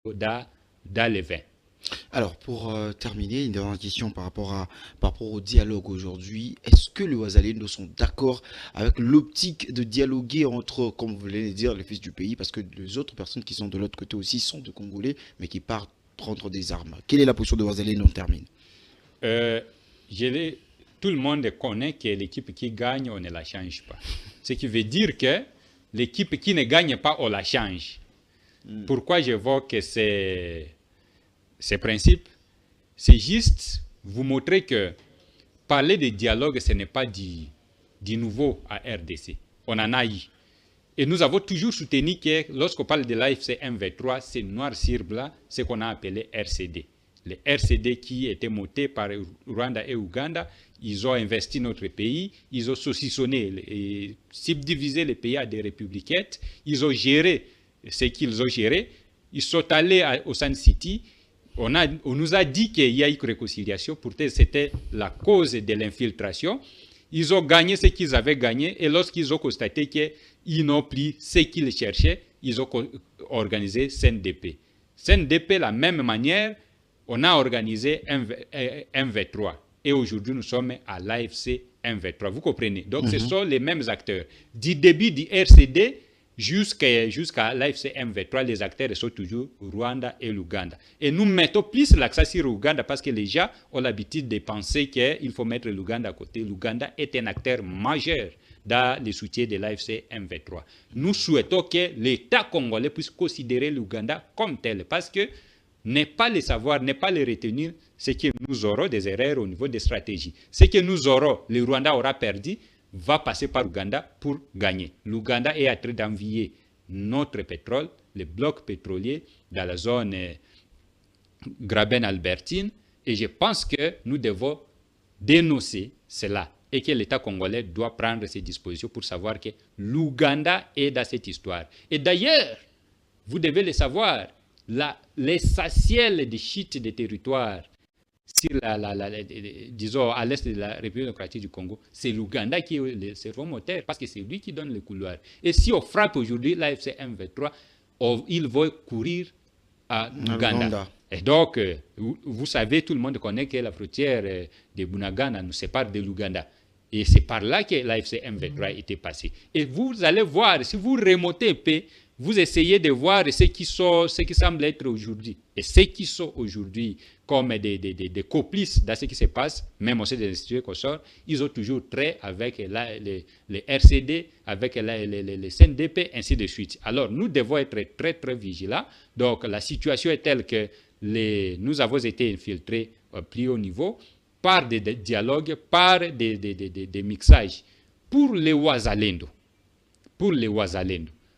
dans les vins. Alors, pour terminer, une dernière question par rapport au dialogue aujourd'hui. Est-ce que les Ouazalendo sont d'accord avec l'optique de dialoguer entre, comme vous venez de dire, les fils du pays, parce que les autres personnes qui sont de l'autre côté aussi sont de Congolais, mais qui partent prendre des armes. Quelle est la position de Ouazalendo? On termine. Euh, je l'ai- Tout le monde connaît que l'équipe qui gagne, on ne la change pas. Ce qui veut dire que l'équipe qui ne gagne pas, on la change. Pourquoi j'évoque ces principes? C'est juste vous montrer que parler de dialogue, ce n'est pas du nouveau à RDC. On en a eu. Et nous avons toujours soutenu que lorsqu'on parle de l'AFC M23, c'est noir sur blanc, ce qu'on a appelé RCD. Les RCD qui étaient montés par Rwanda et Ouganda, ils ont investi notre pays, ils ont saucissonné et subdivisé le pays à des républiquettes, ils ont géré ce qu'ils ont géré, ils sont allés au Sun City, on nous a dit qu'il y a eu réconciliation, pourtant c'était la cause de l'infiltration. Ils ont gagné ce qu'ils avaient gagné et lorsqu'ils ont constaté qu'ils n'ont plus ce qu'ils cherchaient, ils ont organisé CNDP. CNDP, de la même manière, on a organisé MV3 et aujourd'hui nous sommes à l'AFC MV3. Vous comprenez? Donc ce sont les mêmes acteurs. Du début du RCD jusqu'à l'AFC M23, les acteurs sont toujours Rwanda et l'Ouganda. Et nous mettons plus l'accent sur l'Ouganda parce que les gens ont l'habitude de penser qu'il faut mettre l'Ouganda à côté. L'Ouganda est un acteur majeur dans le soutien de l'AFC M23. Nous souhaitons que l'État congolais puisse considérer l'Ouganda comme tel parce que n'est pas le savoir, n'est pas le retenir, c'est que nous aurons des erreurs au niveau des stratégies. Ce que nous aurons, le Rwanda aura perdu, va passer par l'Ouganda pour gagner. L'Ouganda est en train d'envier notre pétrole, les blocs pétroliers dans la zone Graben-Albertine, et je pense que nous devons dénoncer cela et que l'État congolais doit prendre ses dispositions pour savoir que l'Ouganda est dans cette histoire. Et d'ailleurs, vous devez le savoir, l'essentiel des chutes des territoires sur disons, à l'est de la République démocratique du Congo, c'est l'Ouganda qui est le cerveau moteur, parce que c'est lui qui donne le couloir. Et si on frappe aujourd'hui l'AFC M23, il va courir à l'Ouganda. Et donc, vous savez, tout le monde connaît que la frontière de Bunagana nous sépare de l'Ouganda. Et c'est par là que l'AFC M23 était passé. Et vous allez voir, si vous remontez un peu, vous essayez de voir ce qui semble être aujourd'hui. Et ceux qui sont aujourd'hui comme des complices dans ce qui se passe, même au sein des institutions qu'on sort, ils ont toujours trait avec les RCD, avec les CNDP, ainsi de suite. Alors, nous devons être très, très vigilants. Donc, la situation est telle que nous avons été infiltrés au plus haut niveau par des dialogues, par des mixages. Pour les Ouazalendo,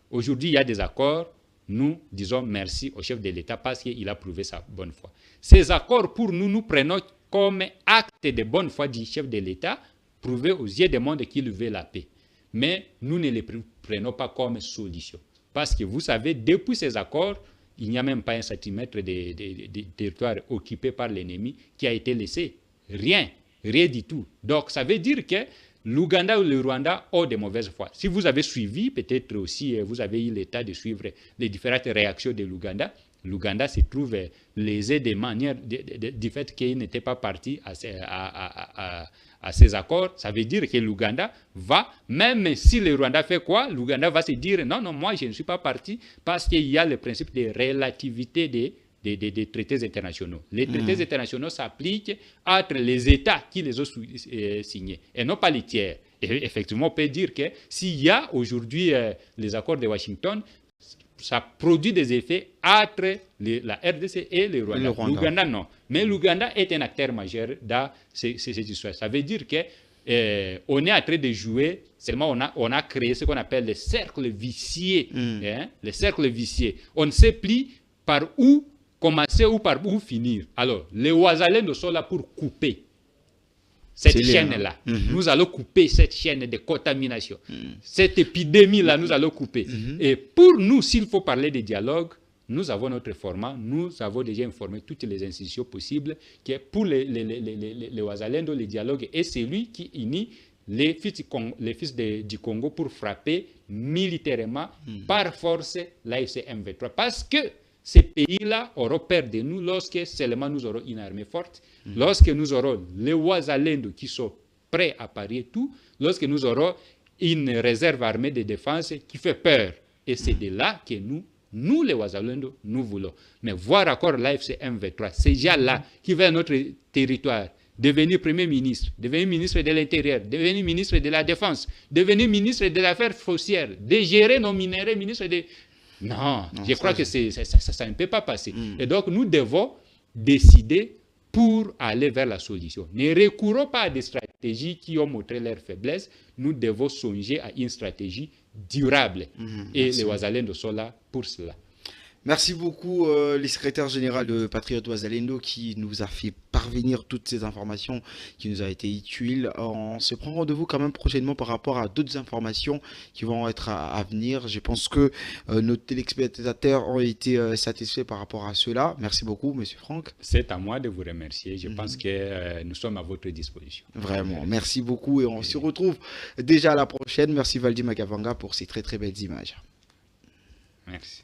aujourd'hui, il y a des accords. Nous disons merci au chef de l'État parce qu'il a prouvé sa bonne foi. Ces accords, pour nous, nous prenons comme acte de bonne foi du chef de l'État, prouvé aux yeux du monde qu'il veut la paix. Mais nous ne les prenons pas comme solution. Parce que vous savez, depuis ces accords, il n'y a même pas un centimètre de territoire occupé par l'ennemi qui a été laissé. Rien du tout. Donc, ça veut dire que l'Ouganda ou le Rwanda ont de mauvaises foi. Si vous avez suivi, peut-être aussi, vous avez eu l'état de suivre les différentes réactions de l'Ouganda. L'Ouganda se trouve lésé de manière du fait qu'il n'était pas parti à ces accords. Ça veut dire que l'Ouganda va, même si le Rwanda fait quoi, l'Ouganda va se dire non, moi je ne suis pas parti parce qu'il y a le principe de relativité des traités internationaux. Les traités internationaux s'appliquent entre les États qui les ont signés et non pas les tiers. Et effectivement, on peut dire que s'il y a aujourd'hui les accords de Washington, ça produit des effets entre la RDC et le Rwanda. L'Ouganda, non. Mais l'Ouganda est un acteur majeur dans cette histoire. Ça veut dire qu'on est en train de jouer, seulement on a créé ce qu'on appelle le cercle vicié. Le cercle vicié. On ne sait plus par où commencer ou par où finir. Alors, les Ouazalendo sont là pour couper cette chaîne-là. Nous allons couper cette chaîne de contamination. Cette épidémie-là, nous allons couper. Et pour nous, s'il faut parler de dialogue, nous avons notre format, nous avons déjà informé toutes les institutions possibles que pour les Ouazalendo, le dialogue est celui qui unit les fils du Congo pour frapper militairement par force l'AFC M23. Parce que Ces pays-là auront peur de nous lorsque seulement nous aurons une armée forte, lorsque nous aurons les Ouazalendo qui sont prêts à parier tout, lorsque nous aurons une réserve armée de défense qui fait peur. Et c'est de là que nous les Ouazalendo, nous voulons. Mais voir encore l'AFC M23, ces gens-là qui veulent notre territoire, devenir Premier ministre, devenir ministre de l'Intérieur, devenir ministre de la Défense, devenir ministre des Affaires foncières, de gérer nos minéraux, ministre de... Non, je crois que ça ne peut pas passer. Et donc, nous devons décider pour aller vers la solution. Ne recourons pas à des stratégies qui ont montré leur faiblesse. Nous devons songer à une stratégie durable. Et les Ouazalendo sont là pour cela. Merci beaucoup, le secrétaire général de Patriote Ouazalendo qui nous a fait parvenir toutes ces informations qui nous a été utiles. On se prend rendez-vous quand même prochainement par rapport à d'autres informations qui vont être à venir. Je pense que nos téléspectateurs ont été satisfaits par rapport à cela. Merci beaucoup, Monsieur Franck. C'est à moi de vous remercier. Je pense que nous sommes à votre disposition. Vraiment, merci beaucoup et on se retrouve déjà à la prochaine. Merci Valdi Magavanga pour ces très très belles images. Merci.